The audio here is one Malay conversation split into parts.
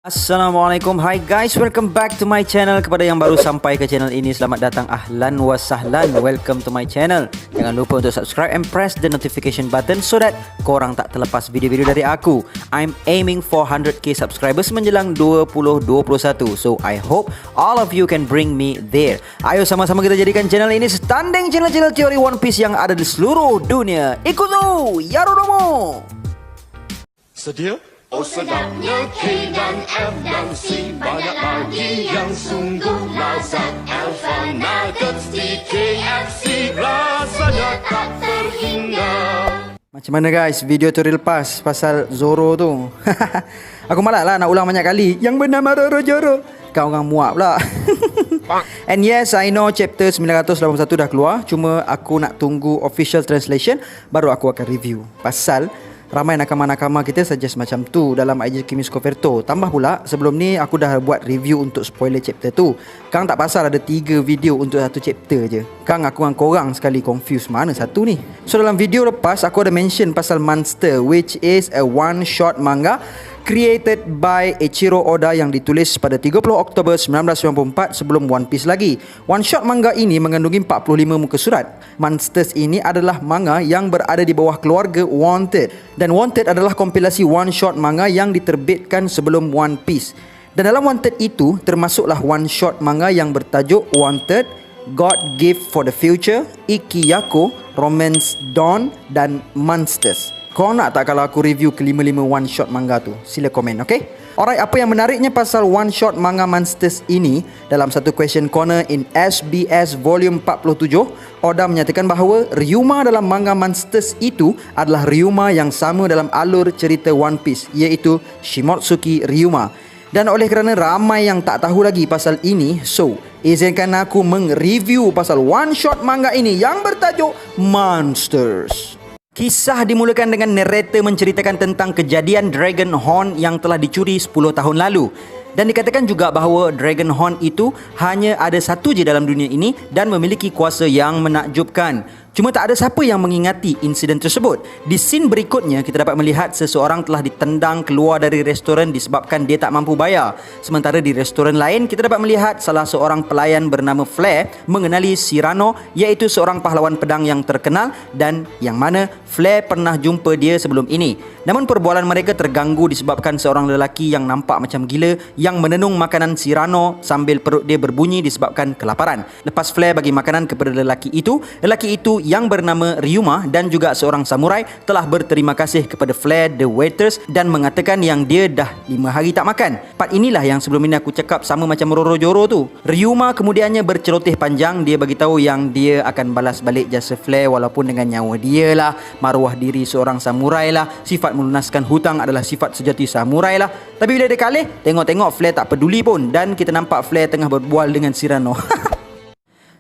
Assalamualaikum, hi guys, welcome back to my channel. Kepada yang baru sampai ke channel ini, selamat datang, ahlan wa sahlan, welcome to my channel. Jangan lupa untuk subscribe and press the notification button so that korang tak terlepas video-video dari aku. I'm aiming for 100k subscribers menjelang 2021, so I hope all of you can bring me there. Ayo sama-sama kita jadikan channel ini standing channel-channel teori One Piece yang ada di seluruh dunia. Ikutu Yarudomo. Sedia? Oh sedapnya K dan F dan C, banyak lagi yang sungguh lazat. Alpha Nuggets di KFC, rasanya tak terhingga. Macam mana guys, video tu real pas pasal Zoro tu. Aku malas lah nak ulang banyak kali. Yang bernama Roro Joro. Kau orang muak pula. And yes, I know chapter 981 dah keluar. Cuma aku nak tunggu official translation baru aku akan review. Pasal ramai nakama-nakama kita suggest macam tu dalam IG Kimis Coverto. Tambah pula, sebelum ni aku dah buat review untuk spoiler chapter tu. Kang tak pasal ada 3 video untuk satu chapter je. Kang aku dengan korang sekali confused mana satu ni. So dalam video lepas aku ada mention pasal Monster, which is a one shot manga created by Eiichiro Oda yang ditulis pada 30 Oktober 1994 sebelum One Piece lagi. One shot manga ini mengandungi 45 muka surat. Monsters ini adalah manga yang berada di bawah keluarga Wanted. Dan Wanted adalah kompilasi one shot manga yang diterbitkan sebelum One Piece. Dan dalam Wanted itu termasuklah one shot manga yang bertajuk Wanted, God Gift for the Future, Ikiyako, Romance Dawn dan Monsters. Kau nak tak kalau aku review ke-5 one shot manga tu? Sila komen, okay? Alright, apa yang menariknya pasal one shot manga Monsters ini? Dalam satu question corner in SBS volume 47, Oda menyatakan bahawa Ryuma dalam manga Monsters itu adalah Ryuma yang sama dalam alur cerita One Piece, iaitu Shimotsuki Ryuma. Dan oleh kerana ramai yang tak tahu lagi pasal ini, so izinkan aku meng-review pasal one shot manga ini yang bertajuk Monsters. Kisah dimulakan dengan narrator menceritakan tentang kejadian Dragon Horn yang telah dicuri 10 tahun lalu. Dan dikatakan juga bahawa Dragon Horn itu hanya ada satu je dalam dunia ini dan memiliki kuasa yang menakjubkan. Cuma tak ada siapa yang mengingati insiden tersebut. Di scene berikutnya, kita dapat melihat seseorang telah ditendang keluar dari restoran disebabkan dia tak mampu bayar. Sementara di restoran lain, kita dapat melihat salah seorang pelayan bernama Flare mengenali Cyrano, iaitu seorang pahlawan pedang yang terkenal dan yang mana Flare pernah jumpa dia sebelum ini. Namun perbualan mereka terganggu disebabkan seorang lelaki yang nampak macam gila yang menenung makanan Cyrano sambil perut dia berbunyi disebabkan kelaparan. Lepas Flare bagi makanan kepada lelaki itu yang bernama Ryuma dan juga seorang samurai telah berterima kasih kepada Flare the waiters dan mengatakan yang dia dah 5 hari tak makan. Part inilah yang sebelum ini aku cakap sama macam Roro Joro tu. Ryuma kemudiannya berceloteh panjang. Dia bagi tahu yang dia akan balas balik jasa Flare walaupun dengan nyawa dia lah, maruah diri seorang samurai lah, sifat melunaskan hutang adalah sifat sejati samurai lah. Tapi bila dia kalah, tengok-tengok Flare tak peduli pun dan kita nampak Flare tengah berbual dengan Cyrano.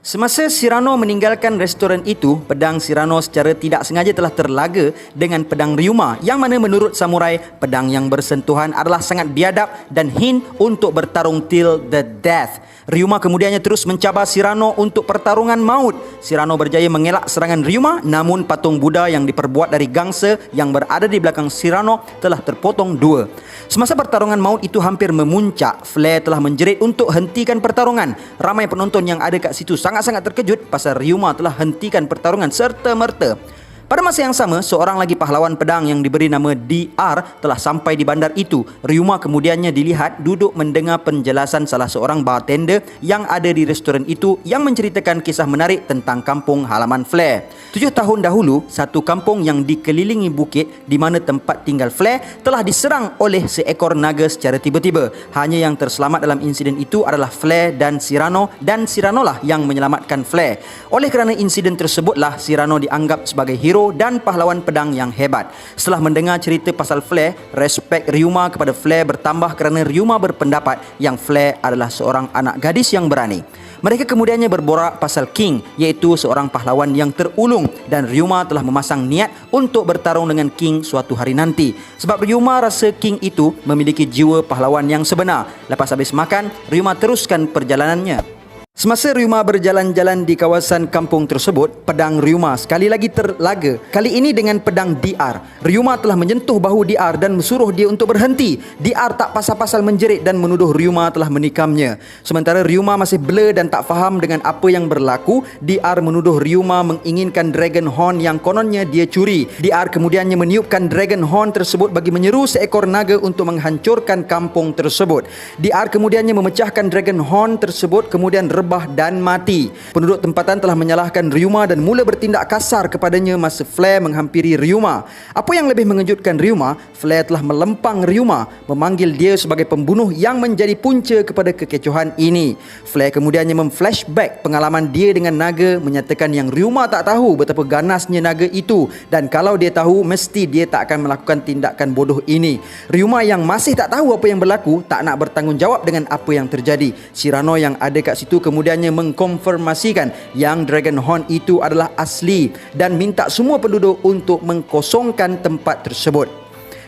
Semasa Cyrano meninggalkan restoran itu, pedang Cyrano secara tidak sengaja telah terlaga dengan pedang Ryuma yang mana menurut samurai, pedang yang bersentuhan adalah sangat biadab dan hint untuk bertarung till the death. Ryuma kemudiannya terus mencabar Cyrano untuk pertarungan maut. Cyrano berjaya mengelak serangan Ryuma, namun patung Buddha yang diperbuat dari gangsa yang berada di belakang Cyrano telah terpotong 2. Semasa pertarungan maut itu hampir memuncak, Flare telah menjerit untuk hentikan pertarungan. Ramai penonton yang ada kat situ sangat-sangat terkejut pasal Ryuma telah hentikan pertarungan serta-merta. Pada masa yang sama, seorang lagi pahlawan pedang yang diberi nama DR telah sampai di bandar itu. Ryuma kemudiannya dilihat duduk mendengar penjelasan salah seorang bartender yang ada di restoran itu yang menceritakan kisah menarik tentang kampung halaman Flare. 7 tahun dahulu, satu kampung yang dikelilingi bukit di mana tempat tinggal Flare telah diserang oleh seekor naga secara tiba-tiba. Hanya yang terselamat dalam insiden itu adalah Flare dan Cyrano lah yang menyelamatkan Flare. Oleh kerana insiden tersebutlah Cyrano dianggap sebagai hero dan pahlawan pedang yang hebat. Setelah mendengar cerita pasal Flare, respek Ryuma kepada Flare bertambah kerana Ryuma berpendapat yang Flare adalah seorang anak gadis yang berani. Mereka kemudiannya berborak pasal King, iaitu seorang pahlawan yang terulung, dan Ryuma telah memasang niat untuk bertarung dengan King suatu hari nanti. Sebab Ryuma rasa King itu memiliki jiwa pahlawan yang sebenar. Lepas habis makan, Ryuma teruskan perjalanannya. Semasa Ryuma berjalan-jalan di kawasan kampung tersebut, pedang Ryuma sekali lagi terlaga. Kali ini dengan pedang DR. Ryuma telah menyentuh bahu DR dan mensuruh dia untuk berhenti. DR tak pasal-pasal menjerit dan menuduh Ryuma telah menikamnya. Sementara Ryuma masih blur dan tak faham dengan apa yang berlaku, DR menuduh Ryuma menginginkan Dragon Horn yang kononnya dia curi. DR kemudiannya meniupkan Dragon Horn tersebut bagi menyeru seekor naga untuk menghancurkan kampung tersebut. DR kemudiannya memecahkan Dragon Horn tersebut kemudian rebah dan mati. Penduduk tempatan telah menyalahkan Ryuma dan mula bertindak kasar kepadanya masa Flare menghampiri Ryuma. Apa yang lebih mengejutkan Ryuma, Flare telah melempang Ryuma, memanggil dia sebagai pembunuh yang menjadi punca kepada kekecohan ini. Flare kemudiannya memflashback pengalaman dia dengan naga, menyatakan yang Ryuma tak tahu betapa ganasnya naga itu dan kalau dia tahu mesti dia tak akan melakukan tindakan bodoh ini. Ryuma yang masih tak tahu apa yang berlaku tak nak bertanggungjawab dengan apa yang terjadi. Cyrano yang ada kat situ kemudiannya mengkonfirmasikan yang Dragon Horn itu adalah asli dan minta semua penduduk untuk mengkosongkan tempat tersebut.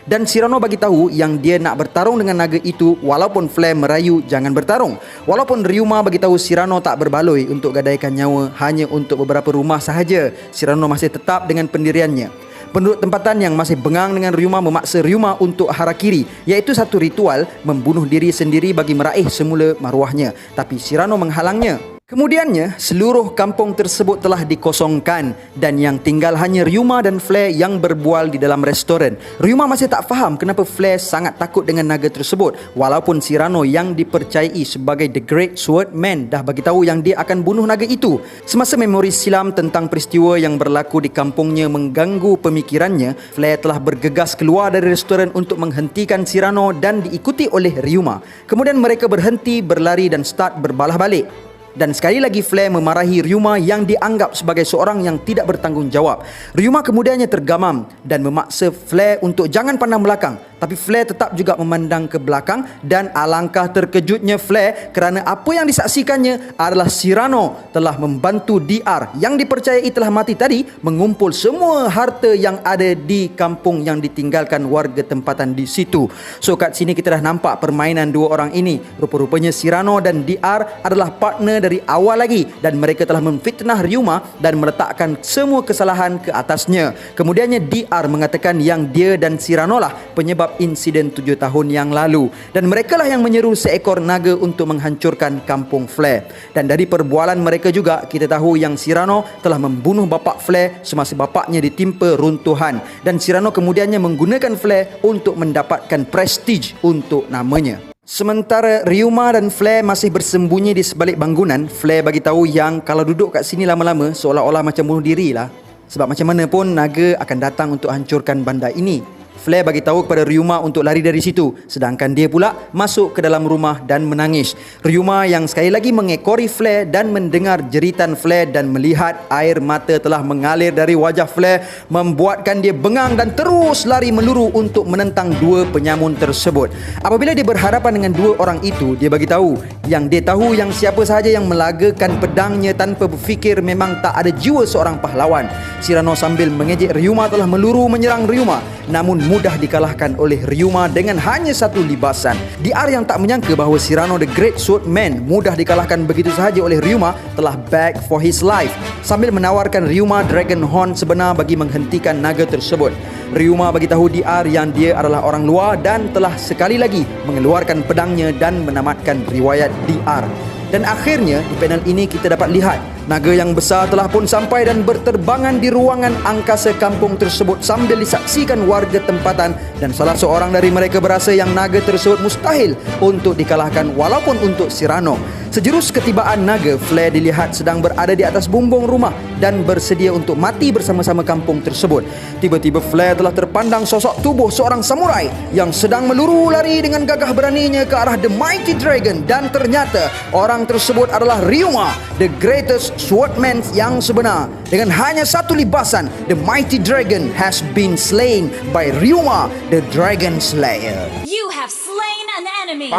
Dan Cyrano bagi tahu yang dia nak bertarung dengan naga itu walaupun Flare merayu jangan bertarung. Walaupun Ryuma bagi tahu Cyrano tak berbaloi untuk gadaikan nyawa hanya untuk beberapa rumah sahaja, Cyrano masih tetap dengan pendiriannya. Penduduk tempatan yang masih bengang dengan Ryuma memaksa Ryuma untuk harakiri, iaitu satu ritual membunuh diri sendiri bagi meraih semula maruahnya. Tapi Cyrano menghalangnya. Kemudiannya, seluruh kampung tersebut telah dikosongkan dan yang tinggal hanya Ryuma dan Flare yang berbual di dalam restoran. Ryuma masih tak faham kenapa Flare sangat takut dengan naga tersebut walaupun Cyrano yang dipercayai sebagai The Great Swordman dah bagi tahu yang dia akan bunuh naga itu. Semasa memori silam tentang peristiwa yang berlaku di kampungnya mengganggu pemikirannya, Flare telah bergegas keluar dari restoran untuk menghentikan Cyrano dan diikuti oleh Ryuma. Kemudian mereka berhenti, berlari dan start berbalah balik. Dan sekali lagi Flare memarahi Ryuma yang dianggap sebagai seorang yang tidak bertanggungjawab. Ryuma kemudiannya tergamam dan memaksa Flare untuk jangan pandang belakang. Tapi Flare tetap juga memandang ke belakang dan alangkah terkejutnya Flare kerana apa yang disaksikannya adalah Cyrano telah membantu DR yang dipercayai telah mati tadi mengumpul semua harta yang ada di kampung yang ditinggalkan warga tempatan di situ. So kat sini kita dah nampak permainan dua orang ini. Rupa-rupanya Cyrano dan DR adalah partner dari awal lagi dan mereka telah memfitnah Ryuma dan meletakkan semua kesalahan ke atasnya. Kemudiannya DR mengatakan yang dia dan Cyrano lah penyebab insiden 7 tahun yang lalu dan merekalah yang menyeru seekor naga untuk menghancurkan kampung Flare. Dan dari perbualan mereka juga kita tahu yang Cyrano telah membunuh bapa Flare semasa bapaknya ditimpa runtuhan dan Cyrano kemudiannya menggunakan Flare untuk mendapatkan prestige untuk namanya. Sementara Ryuma dan Flare masih bersembunyi di sebalik bangunan, Flare bagi tahu yang kalau duduk kat sini lama-lama seolah-olah macam bunuh diri lah. Sebab macam mana pun naga akan datang untuk hancurkan bandar ini. Flare bagi tahu kepada Ryuma untuk lari dari situ, sedangkan dia pula masuk ke dalam rumah dan menangis. Ryuma yang sekali lagi mengekori Flare dan mendengar jeritan Flare dan melihat air mata telah mengalir dari wajah Flare membuatkan dia bengang dan terus lari meluru untuk menentang dua penyamun tersebut. Apabila dia berhadapan dengan dua orang itu, dia bagi tahu yang dia tahu yang siapa sahaja yang melagakan pedangnya tanpa berfikir memang tak ada jiwa seorang pahlawan. Cyrano sambil mengejek Ryuma telah meluru menyerang Ryuma, namun mudah dikalahkan oleh Ryuma dengan hanya satu libasan. DR yang tak menyangka bahawa Cyrano the Great Swordman mudah dikalahkan begitu sahaja oleh Ryuma telah beg for his life sambil menawarkan Ryuma Dragon Horn sebenar bagi menghentikan naga tersebut. Ryuma bagi tahu DR yang dia adalah orang luar dan telah sekali lagi mengeluarkan pedangnya dan menamatkan riwayat DR. Dan akhirnya di panel ini kita dapat lihat naga yang besar telah pun sampai dan berterbangan di ruangan angkasa kampung tersebut sambil disaksikan warga tempatan dan salah seorang dari mereka berasa yang naga tersebut mustahil untuk dikalahkan walaupun untuk Cyrano. Sejurus ketibaan naga, Flare dilihat sedang berada di atas bumbung rumah dan bersedia untuk mati bersama-sama kampung tersebut. Tiba-tiba Flare telah terpandang sosok tubuh seorang samurai yang sedang meluru lari dengan gagah beraninya ke arah The Mighty Dragon dan ternyata orang tersebut adalah Ryuma, the greatest swordman yang sebenar. Dengan hanya satu libasan, The Mighty Dragon has been slain by Ryuma, the Dragon Slayer. You have slain an enemy.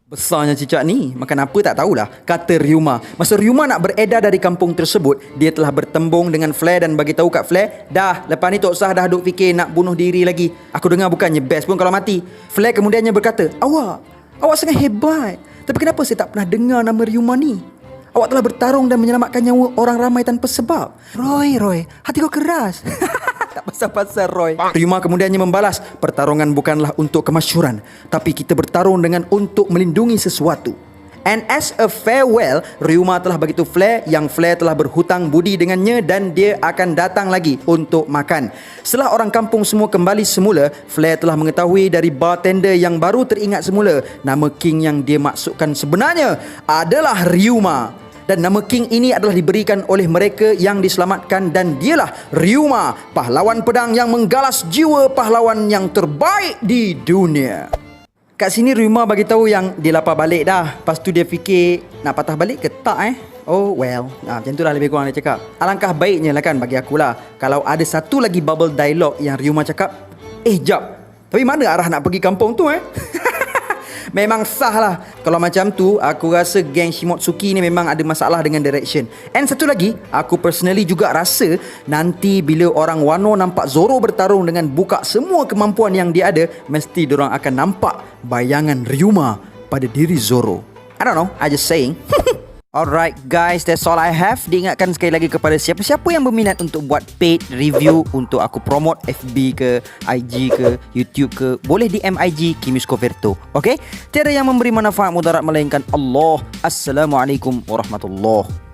Besarnya cicak ni, makan apa tak tahulah, kata Ryuma. Masa Ryuma nak beredar dari kampung tersebut, dia telah bertembung dengan Flare dan bagi tahu kat Flare, dah, lepas ni Tok Sah dah duk fikir nak bunuh diri lagi. Aku dengar bukannya best pun kalau mati. Flare kemudiannya berkata, awak sangat hebat. Tapi kenapa saya tak pernah dengar nama Ryuma ni? Awak telah bertarung dan menyelamatkan nyawa orang ramai tanpa sebab. Roy, hati kau keras. Tak pasal-pasal Roy. Ryuma kemudiannya membalas, pertarungan bukanlah untuk kemasyhuran, tapi kita bertarung dengan untuk melindungi sesuatu. And as a farewell, Ryuma telah begitu Flare yang Flare telah berhutang budi dengannya dan dia akan datang lagi untuk makan. Setelah orang kampung semua kembali semula, Flare telah mengetahui dari bartender yang baru teringat semula nama King yang dia maksudkan sebenarnya adalah Ryuma. Dan nama King ini adalah diberikan oleh mereka yang diselamatkan dan dialah Ryuma, pahlawan pedang yang menggalas jiwa pahlawan yang terbaik di dunia. Kat sini Ryuma bagi tahu yang dia lapar balik dah. Lepas tu dia fikir nak patah balik ke tak Oh well, macam tu lah lebih kurang dia cakap. Alangkah baiknya lah kan bagi akulah kalau ada satu lagi bubble dialogue yang Ryuma cakap, jap, tapi mana arah nak pergi kampung tu Memang sah lah. Kalau macam tu, aku rasa geng Shimotsuki ni memang ada masalah dengan direction. And satu lagi, aku personally juga rasa nanti bila orang Wano nampak Zoro bertarung dengan buka semua kemampuan yang dia ada, mesti diorang akan nampak bayangan Ryuma pada diri Zoro. I don't know, I just saying. Alright guys, that's all I have. Diingatkan sekali lagi kepada siapa-siapa yang berminat untuk buat paid review untuk aku promote FB ke, IG ke, YouTube ke, boleh DM IG Kimisko Verto. Okay? Tiada yang memberi manfaat mudarat melainkan Allah. Assalamualaikum warahmatullahi